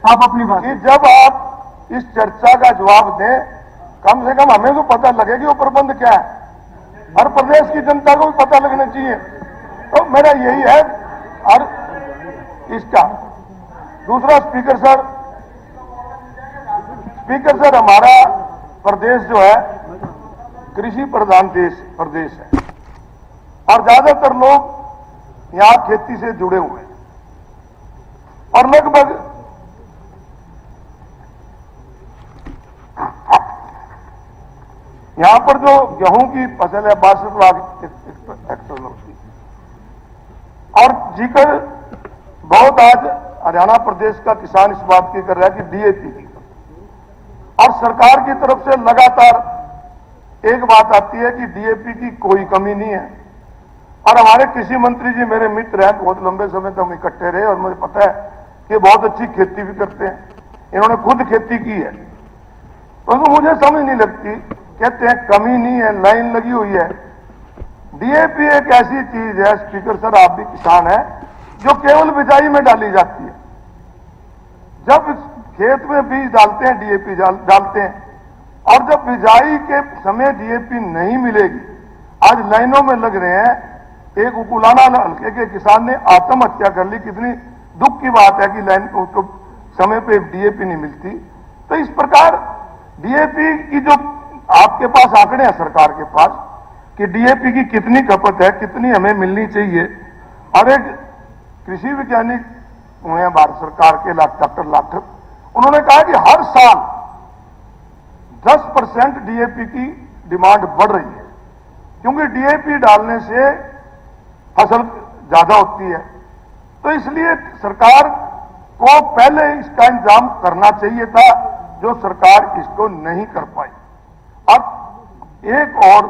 आप अपनी बात कि जब आप इस चर्चा का जवाब दें, कम से कम हमें तो पता लगे कि वो प्रबंध क्या है। हर प्रदेश की जनता को भी पता लगना चाहिए। तो मेरा यही है। और इसका दूसरा, स्पीकर सर, हमारा प्रदेश जो है कृषि प्रधान प्रदेश है और ज्यादातर लोग यहां खेती से जुड़े हुए हैं और लगभग यहां पर जो गेहूं की फसल है 62 लाख हेक्टेयर में होती है। और जिक्र बहुत आज हरियाणा प्रदेश का किसान इस बात की कर रहा है कि डीएपी की, और सरकार की तरफ से लगातार एक बात आती है कि डीएपी की कोई कमी नहीं है। और हमारे कृषि मंत्री जी मेरे मित्र हैं, बहुत लंबे समय तक हम इकट्ठे रहे और मुझे पता है कि बहुत अच्छी खेती भी करते हैं, इन्होंने खुद खेती की है। परंतु मुझे समझ नहीं लगती, कहते हैं कमी नहीं है, लाइन लगी हुई है। डीएपी एक ऐसी चीज है, स्पीकर सर आप भी किसान हैं, जो केवल बिजाई में डाली जाती है। जब खेत में बीज डालते हैं डीएपी डालते हैं, और जब बिजाई के समय डीएपी नहीं मिलेगी, आज लाइनों में लग रहे हैं। एक उकुलाना हल्के के किसान ने आत्महत्या कर ली। कितनी दुख की बात है कि लाइन को समय पे डीएपी नहीं मिलती। तो इस प्रकार डीएपी की जो आपके पास आंकड़े हैं सरकार के पास कि डीएपी की कितनी खपत है, कितनी हमें मिलनी चाहिए, और एक कृषि वैज्ञानिक हुए हैं भारत सरकार के डॉक्टर लाठर, उन्होंने कहा कि हर साल 10% डीएपी की डिमांड बढ़ रही है, क्योंकि डीएपी डालने से फसल ज्यादा होती है। तो इसलिए सरकार को पहले इसका इंतजाम करना चाहिए था, जो सरकार इसको नहीं कर पाई। अब एक और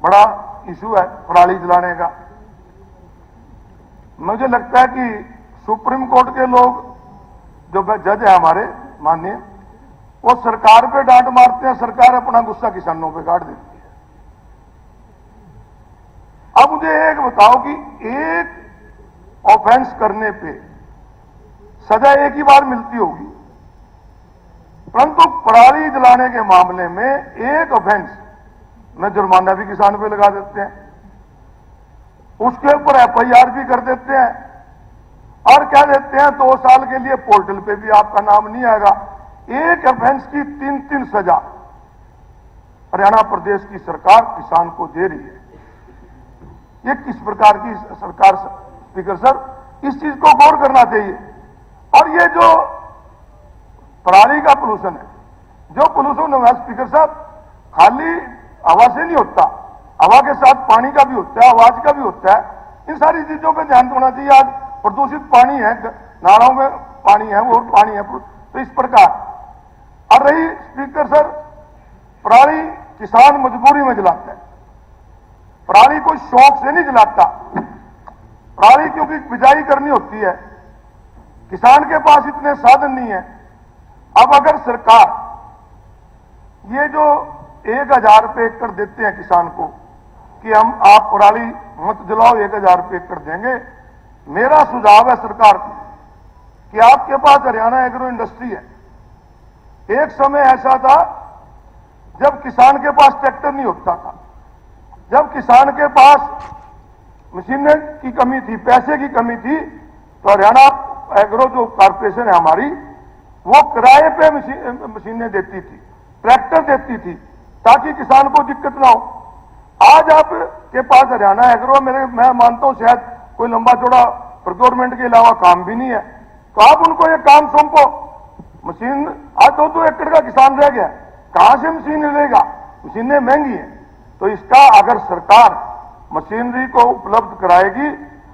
बड़ा इशू है पराली जलाने का। मुझे लगता है कि सुप्रीम कोर्ट के लोग जो जज है हमारे माननीय, वो सरकार पे डांट मारते हैं, सरकार अपना गुस्सा किसानों पे काट देती है। अब मुझे एक बताओ कि एक ऑफेंस करने पे सजा एक ही बार मिलती होगी, परंतु पराली जलाने के मामले में एक ऑफेंस में जुर्माना भी किसान पे लगा देते हैं, उसके ऊपर एफआईआर भी कर देते हैं, और क्या देते हैं 2 साल के लिए पोर्टल पे भी आपका नाम नहीं आएगा। एक ऑफेंस की 3-3 सजा हरियाणा प्रदेश की सरकार किसान को दे रही है। ये किस प्रकार की सरकार, स्पीकर सर, इस चीज को गौर करना चाहिए। और ये जो पराली का पोल्यूशन है, जो पोल्यूशन है स्पीकर साहब, खाली हवा से नहीं होता, हवा के साथ पानी का भी होता है, आवाज का भी होता है। इन सारी चीजों पे ध्यान देना चाहिए। आज प्रदूषित पानी है, नालों में पानी है, वो पानी है। तो इस प्रकार, और रही स्पीकर सर, पराली किसान मजबूरी में जलाता है, पराली कोई शौक से नहीं जलाता। पराली क्योंकि बिजाई करनी होती है, किसान के पास इतने साधन नहीं है। अब अगर सरकार ये जो 1000 रुपये एकड़ देते हैं किसान को कि हम आप पराली मत जलाओ, 1000 रुपये एकड़ देंगे, मेरा सुझाव है सरकार को कि आपके पास हरियाणा एग्रो इंडस्ट्री है। एक समय ऐसा था जब किसान के पास ट्रैक्टर नहीं होता था, जब किसान के पास मशीनें की कमी थी, पैसे की कमी थी, तो हरियाणा एग्रो जो कॉर्पोरेशन है हमारी, वो किराए पे मशीनें देती थी, ट्रैक्टर देती थी, ताकि किसान को दिक्कत ना हो। आज आपके पास हरियाणा एग्रो, मैं मानता हूं शायद कोई लंबा चौड़ा प्रोक्योरमेंट के अलावा काम भी नहीं है, तो आप उनको ये काम सौंपो। मशीन आज 2-2 एकड़ का किसान रह गया, कहां से मशीन लेगा? मशीनें महंगी हैं। तो इसका अगर सरकार मशीनरी को उपलब्ध कराएगी,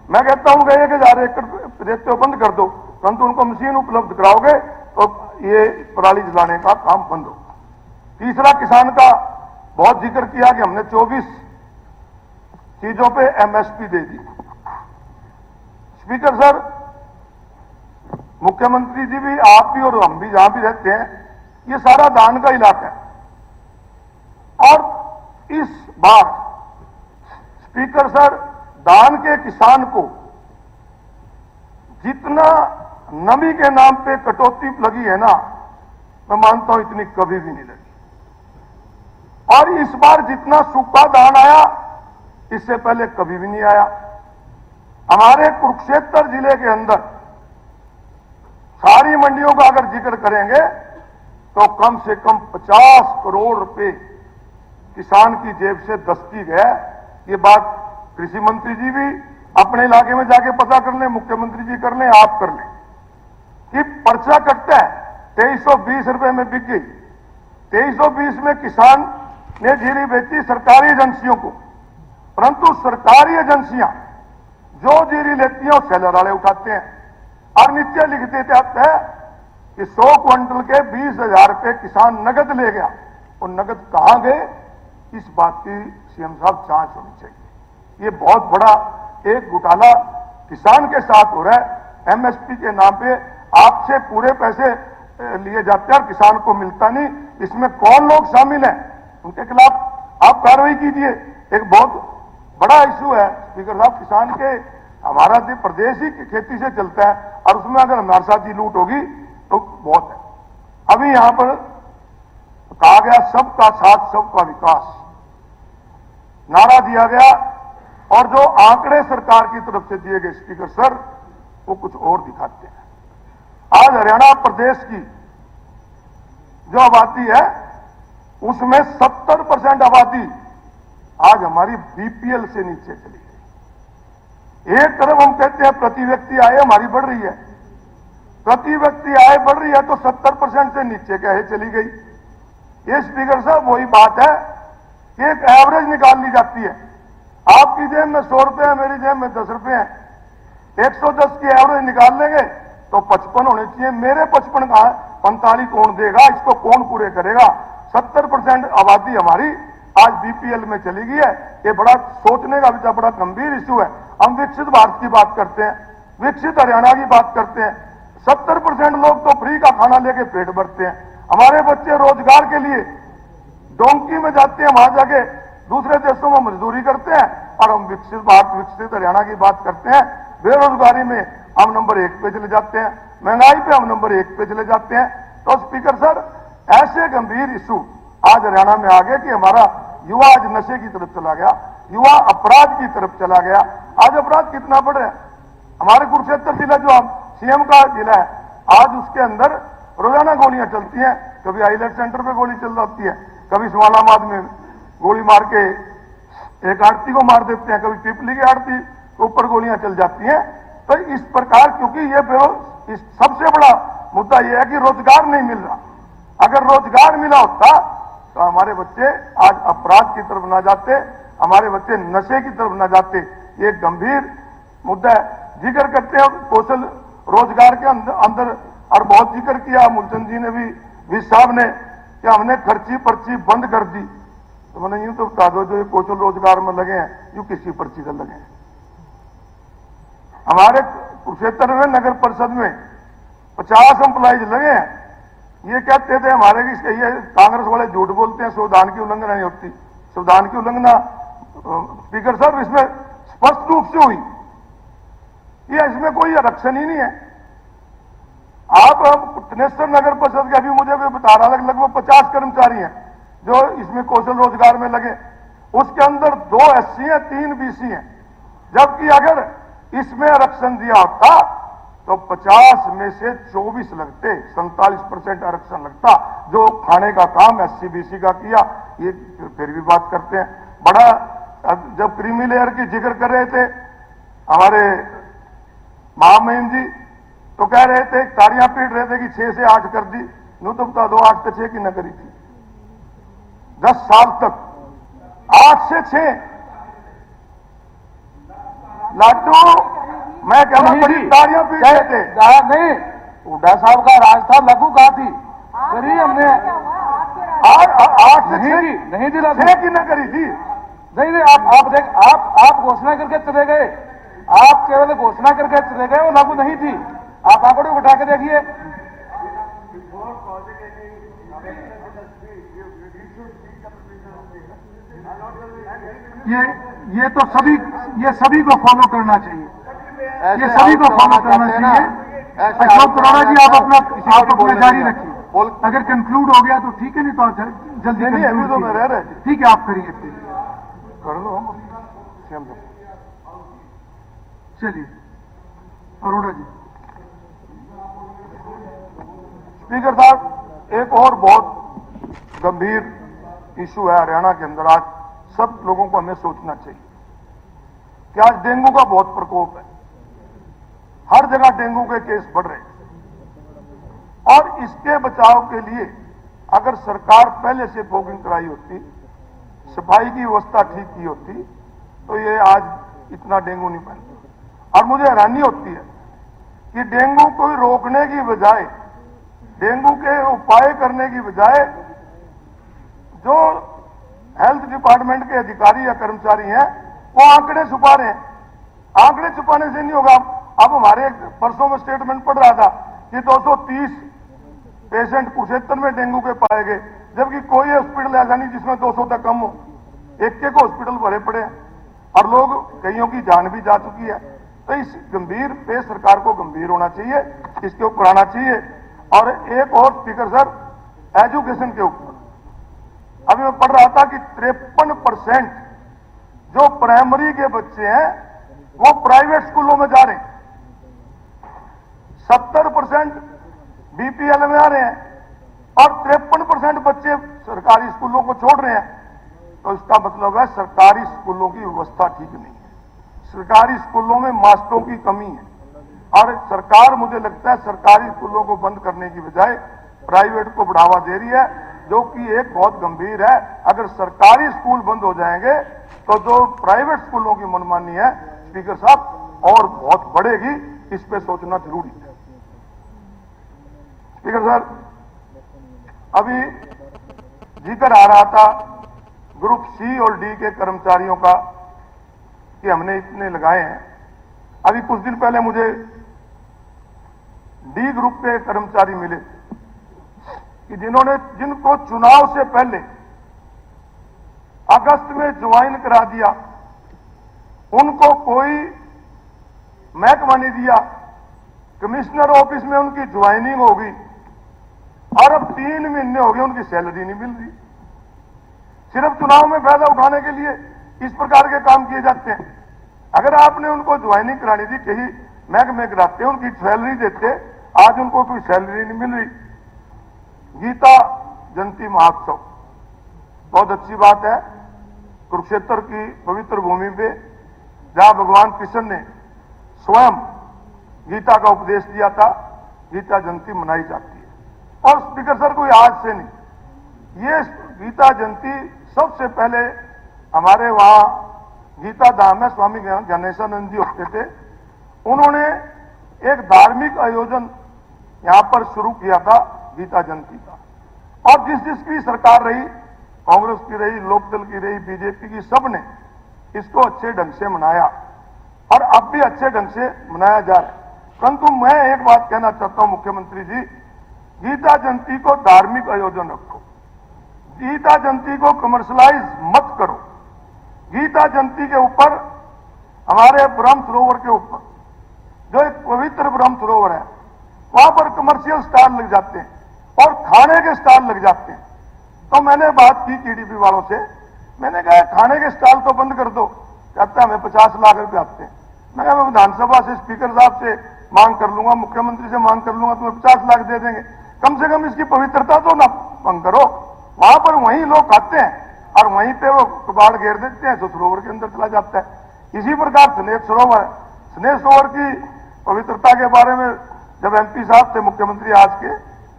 मैं कहता हूं कि 1000 एकड़ देते हो बंद कर दो, परंतु उनको मशीन उपलब्ध कराओगे तो ये पराली जलाने का काम बंद हो। तीसरा, किसान का बहुत जिक्र किया कि हमने 24 चीजों पे एमएसपी दे दी। स्पीकर सर, मुख्यमंत्री जी भी, आप भी और हम भी जहां भी रहते हैं, ये सारा दान का इलाका है। और इस बार स्पीकर सर, दान के किसान को जितना नमी के नाम पे कटौती लगी है ना, मैं मानता हूं इतनी कभी भी नहीं लगी। और इस बार जितना सूखा धान आया इससे पहले कभी भी नहीं आया। हमारे कुरुक्षेत्र जिले के अंदर सारी मंडियों का अगर जिक्र करेंगे तो कम से कम 50 करोड़ रुपए किसान की जेब से दस्तक है। ये बात कृषि मंत्री जी भी अपने इलाके में जाके पता कर लें, मुख्यमंत्री जी कर लें, आप कर लें कि पर्चा कटता है 2320 रुपए में बिक गई। 2320 में किसान ने जीरी बेची सरकारी एजेंसियों को, परंतु सरकारी एजेंसियां जो जीरी लेती हैं वो सेलर वाले उठाते हैं और नीचे लिख देते है कि 100 क्विंटल के 20,000 रुपए किसान नगद ले गया। और नगद कहां गए, इस बात की सीएम साहब जांच होनी चाहिए। ये बहुत बड़ा एक घोटाला किसान के साथ हो रहा है। एमएसपी के नाम पे आपसे पूरे पैसे लिए जाते हैं और किसान को मिलता नहीं। इसमें कौन लोग शामिल हैं, उनके खिलाफ आप कार्रवाई कीजिए। एक बहुत बड़ा इशू है स्पीकर साहब, किसान के हमारा प्रदेश ही खेती से चलता है और उसमें अगर हमारे साथ ही लूट होगी तो बहुत है। अभी यहां पर कहा गया सबका साथ सबका विकास नारा दिया गया और जो आंकड़े सरकार की तरफ से दिए गए स्पीकर सर, वो कुछ और दिखाते हैं। आज हरियाणा प्रदेश की जो आबादी है उसमें 70% आबादी आज हमारी बीपीएल से नीचे चली गई। एक तरफ हम कहते हैं प्रति व्यक्ति आय हमारी बढ़ रही है, प्रति व्यक्ति आय बढ़ रही है तो 70% से नीचे क्या है चली गई। ये स्पीकर साहब वही बात है कि एक एवरेज निकाल ली जाती है। आपकी जेब में 100 रुपए है, मेरी जेब में 10 रुपए है। 110 की एवरेज निकाल लेंगे तो 55 होने चाहिए। मेरे 55 का 45 कौन देगा, इसको कौन पूरे करेगा। 70% आबादी हमारी आज बीपीएल में चली गई है। ये बड़ा सोचने का भी बड़ा गंभीर इश्यू है। हम विकसित भारत की बात करते हैं, विकसित हरियाणा की बात करते हैं, 70% लोग तो फ्री का खाना लेके पेट भरते हैं। हमारे बच्चे रोजगार के लिए डोंकी में जाते हैं, वहां जाके दूसरे देशों में मजदूरी करते हैं और हम विकसित भारत विकसित हरियाणा की बात करते हैं। बेरोजगारी में हम नंबर 1 पे चले जाते हैं, महंगाई पे हम नंबर 1 पे चले जाते हैं। तो स्पीकर सर, ऐसे गंभीर इशू आज हरियाणा में आ गए कि हमारा युवा आज नशे की तरफ चला गया, युवा अपराध की तरफ चला गया। आज अपराध कितना बढ़ रहा है। हमारे कुरुक्षेत्र जिला जो सीएम का जिला है, आज उसके अंदर रोजाना गोलियां चलती हैं। कभी आईलेट सेंटर पे गोली चल जाती है, कभी स्वालाबाद में गोली मार के एक आड़ती को मार देते हैं, कभी पिपली की आड़ती के ऊपर गोलियां चल जाती हैं। तो इस प्रकार, क्योंकि ये सबसे बड़ा मुद्दा यह है कि रोजगार नहीं मिल रहा। अगर रोजगार मिला होता तो हमारे बच्चे आज अपराध की तरफ ना जाते, हमारे बच्चे नशे की तरफ ना जाते। ये गंभीर मुद्दा है। जिक्र करते हैं कौशल रोजगार के अंदर और बहुत जिक्र किया मूलचंद जी ने भी साहब ने कि हमने खर्ची पर्ची बंद कर दी। तो मैंने यूं तो बता दो, जो ये कौशल रोजगार में लगे हैं यूं किसी पर्ची का लगे हैं। हमारे कुरुक्षेत्र में नगर परिषद में 50 एम्प्लॉइज लगे हैं। ये कहते थे हमारे ये कांग्रेस वाले झूठ बोलते हैं, संविधान की उल्लंघना नहीं होती। संविधान की उल्लंघना स्पीकर साहब इसमें स्पष्ट रूप से हुई। ये इसमें कोई आरक्षण ही नहीं है। आप तनेश्वर नगर परिषद के अभी मुझे भी बता रहा है लगभग 50 कर्मचारी हैं जो इसमें कौशल रोजगार में लगे। उसके अंदर 2 SC हैं, 3 BC हैं। जबकि अगर इसमें आरक्षण दिया होता तो 50 में से 24 लगते, 47% आरक्षण लगता। जो खाने का काम SC BC का किया, ये फिर भी बात करते हैं। बड़ा जब क्रीमी लेयर की जिक्र कर रहे थे हमारे महामहिम जी, तो कह रहे थे, तारियां पीट रहे थे कि 6 से 8 कर दी। यूं तो बता दो, 8 से 6 की न करी थी 10 साल तक। 8 से 6 लाडू, मैं कह रहा हूं तारियां पीट रहे थे। नहीं, हुड्डा साहब का राज था, लागू कहा थी करी हमने 8 से 6 नहीं दिला 6 की न करी थी। नहीं, आप घोषणा करके चले गए, आप केवल घोषणा करके चले गए, वो लागू नहीं थी। आप आंकड़े उठा के देखिए। ये तो सभी को फॉलो करना चाहिए, ये सभी को फॉलो करना चाहिए। अशोक अरोड़ा जी आप अपना जारी रखिए। बोल अगर कंक्लूड हो गया तो ठीक है, नहीं तो जल्दी नहीं, अभी तो मैं रह रहे थे। ठीक है, आप करिए फिर। कर लो हम सीएम साहब। चलिए अरोड़ा जी। स्पीकर साहब, एक और बहुत गंभीर इशू है हरियाणा के अंदर। आज सब लोगों को हमें सोचना चाहिए कि आज डेंगू का बहुत प्रकोप है। हर जगह डेंगू के केस बढ़ रहे हैं और इसके बचाव के लिए अगर सरकार पहले से फॉगिंग कराई होती, सफाई की व्यवस्था ठीक की होती, तो ये आज इतना डेंगू नहीं फैलता। और मुझे हैरानी होती है कि डेंगू को रोकने की बजाय, डेंगू के उपाय करने की बजाय जो हेल्थ डिपार्टमेंट के अधिकारी या कर्मचारी हैं वो आंकड़े छुपा रहे हैं। आंकड़े छुपाने से नहीं होगा। अब हमारे परसों में स्टेटमेंट पढ़ रहा था कि 230 पेशेंट कुरुक्षेत्र में डेंगू के पाए गए, जबकि कोई हॉस्पिटल ऐसा नहीं जिसमें 200 तक कम हो। एक एक हॉस्पिटल भरे पड़े हैं और लोग, कईयों की जान भी जा चुकी है। तो इस गंभीर पे सरकार को गंभीर होना चाहिए, इसके ऊपर आना चाहिए। और एक और स्पीकर सर, एजुकेशन के ऊपर अभी मैं पढ़ रहा था कि 53% जो प्राइमरी के बच्चे हैं वो प्राइवेट स्कूलों में जा रहे हैं, 70% बीपीएल में आ रहे हैं और 53% बच्चे सरकारी स्कूलों को छोड़ रहे हैं। तो इसका मतलब है सरकारी स्कूलों की व्यवस्था ठीक नहीं है, सरकारी स्कूलों में मास्टरों की कमी है। और सरकार, मुझे लगता है, सरकारी स्कूलों को बंद करने की बजाय प्राइवेट को बढ़ावा दे रही है, जो कि एक बहुत गंभीर है। अगर सरकारी स्कूल बंद हो जाएंगे तो जो प्राइवेट स्कूलों की मनमानी है स्पीकर साहब और बहुत बढ़ेगी। इस पे सोचना जरूरी है। स्पीकर सर, अभी जिक्र आ रहा था ग्रुप सी और डी के कर्मचारियों का कि हमने इतने लगाए हैं। अभी कुछ दिन पहले मुझे डी ग्रुप के कर्मचारी मिले कि जिनको चुनाव से पहले अगस्त में ज्वाइन करा दिया, उनको कोई महकमा नहीं दिया, कमिश्नर ऑफिस में उनकी ज्वाइनिंग होगी और अब 3 महीने हो गए उनकी सैलरी नहीं मिल रही। सिर्फ चुनाव में फायदा उठाने के लिए इस प्रकार के काम किए जाते हैं। अगर आपने उनको ज्वाइनिंग करानी थी, कहीं महकमे कराते, उनकी सैलरी देते, आज उनको कोई सैलरी नहीं मिल रही। गीता जयंती महोत्सव बहुत अच्छी बात है। कुरुक्षेत्र की पवित्र भूमि पे जहां भगवान कृष्ण ने स्वयं गीता का उपदेश दिया था, गीता जयंती मनाई जाती है। और स्पीकर सर, कोई आज से नहीं, ये गीता जयंती सबसे पहले हमारे वहां गीता धाम में स्वामी ज्ञानेशानंद जी होते थे, उन्होंने एक धार्मिक आयोजन यहां पर शुरू किया था गीता जयंती का। और जिसकी सरकार रही, कांग्रेस की रही, लोकदल की रही, बीजेपी की, सबने इसको अच्छे ढंग से मनाया और अब भी अच्छे ढंग से मनाया जा रहा है। परंतु मैं एक बात कहना चाहता हूं मुख्यमंत्री जी, गीता जयंती को धार्मिक आयोजन रखो, गीता जयंती को कमर्शलाइज मत करो। गीता जयंती के ऊपर, हमारे ब्रह्म सरोवर के ऊपर, जो एक पवित्र ब्रह्म सरोवर है, वहां पर कमर्शियल स्टॉल लग जाते हैं और खाने के स्टॉल लग जाते हैं। तो मैंने बात की टीडीपी वालों से, मैंने कहा खाने के स्टॉल तो बंद कर दो। कहता है हमें 50 लाख रुपए आते हैं। मैं कहा मैं विधानसभा से स्पीकर साहब से मांग कर लूंगा, मुख्यमंत्री से मांग कर लूंगा, तुम्हें 50 लाख दे देंगे। कम से कम इसकी पवित्रता तो ना भंग करो। वहां पर वहीं लोग खाते हैं और वहीं पे वो कबाड़ घेर देते हैं, तो सरोवर के अंदर चला जाता है। इसी प्रकार स्नेह सरोवर है, स्नेह सरोवर की पवित्रता के बारे में जब एमपी साहब थे, मुख्यमंत्री आज के,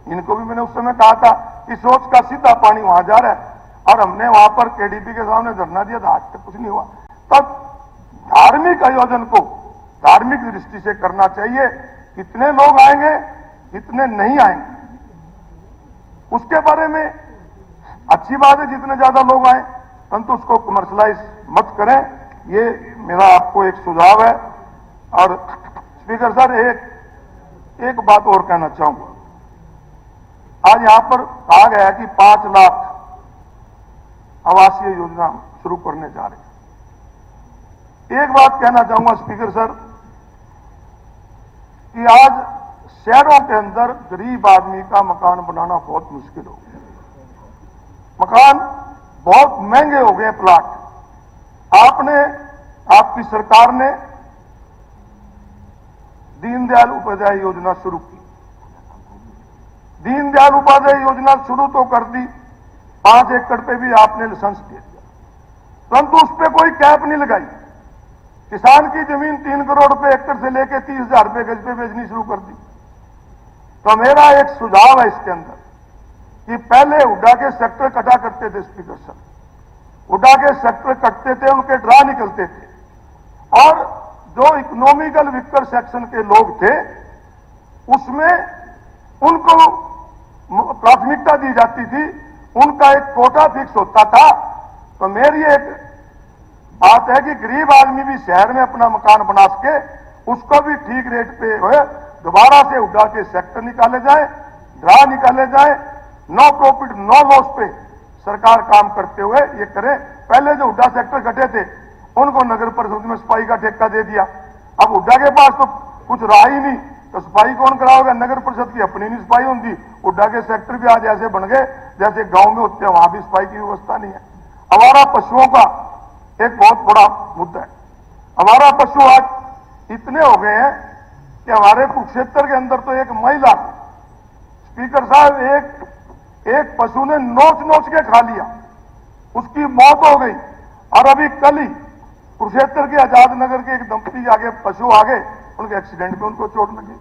इनको भी मैंने उस समय कहा था कि सोच का सीधा पानी वहां जा रहा है, और हमने वहां पर केडीपी के सामने धरना दिया था, आज तक कुछ नहीं हुआ। तब धार्मिक आयोजन को धार्मिक दृष्टि से करना चाहिए। कितने लोग आएंगे, कितने नहीं आएंगे, उसके बारे में अच्छी बात है जितने ज्यादा लोग आए, परंतु उसको कमर्शलाइज मत करें। ये मेरा आपको एक सुझाव है। और स्पीकर सर, एक बात और कहना चाहूंगा। आज यहां पर कहा गया कि 5 लाख आवासीय योजना शुरू करने जा रहे हैं। एक बात कहना चाहूंगा स्पीकर सर कि आज शहरों के अंदर गरीब आदमी का मकान बनाना बहुत मुश्किल हो गया। मकान बहुत महंगे हो गए, प्लाट। आपकी सरकार ने दीनदयाल उपाध्याय योजना शुरू की। दीनदयाल उपाध्याय योजना शुरू तो कर दी, 5 एकड़ पे भी आपने लाइसेंस दे दिया, परंतु उस पर कोई कैप नहीं लगाई। किसान की जमीन 3 करोड़ रुपए एकड़ से लेकर 30,000 रुपए गज पे बेचनी शुरू कर दी। तो मेरा एक सुझाव है इसके अंदर कि पहले हुड्डा के सेक्टर कटा करते थे स्पीकर साहब, हुड्डा के सेक्टर कटते थे, उनके ड्रा निकलते थे, और जो इकोनॉमिकल वीकर सेक्शन के लोग थे उसमें उनको प्राथमिकता दी जाती थी, उनका एक कोटा फिक्स होता था। तो मेरी एक बात है कि गरीब आदमी भी शहर में अपना मकान बना सके, उसको भी ठीक रेट पे दोबारा से हुड्डा के सेक्टर निकाले जाए, ड्रा निकाले जाए, नो प्रॉफिट नो लॉस पे सरकार काम करते हुए ये करे। पहले जो हुड्डा सेक्टर कटे थे उनको नगर परिषद में सफाई का ठेका दे दिया। अब हुड्डा के पास तो कुछ रहा ही नहीं, तो सफाई कौन कराओगे? नगर परिषद की अपनी नहीं सफाई होती। हुड्डा के सेक्टर भी आज ऐसे बन गए जैसे गांव में होते हैं, वहां भी सफाई की व्यवस्था नहीं है। हमारा पशुओं का एक बहुत बड़ा मुद्दा है। हमारा पशु आज इतने हो गए हैं कि हमारे कुरुक्षेत्र के अंदर तो एक महिला, स्पीकर साहब, एक पशु ने नोच नोच के खा लिया, उसकी मौत हो गई। और अभी कल ही कुरुक्षेत्र के आजाद नगर के एक दंपति आगे पशु आ गए, उनके एक्सीडेंट में उनको चोट लगी।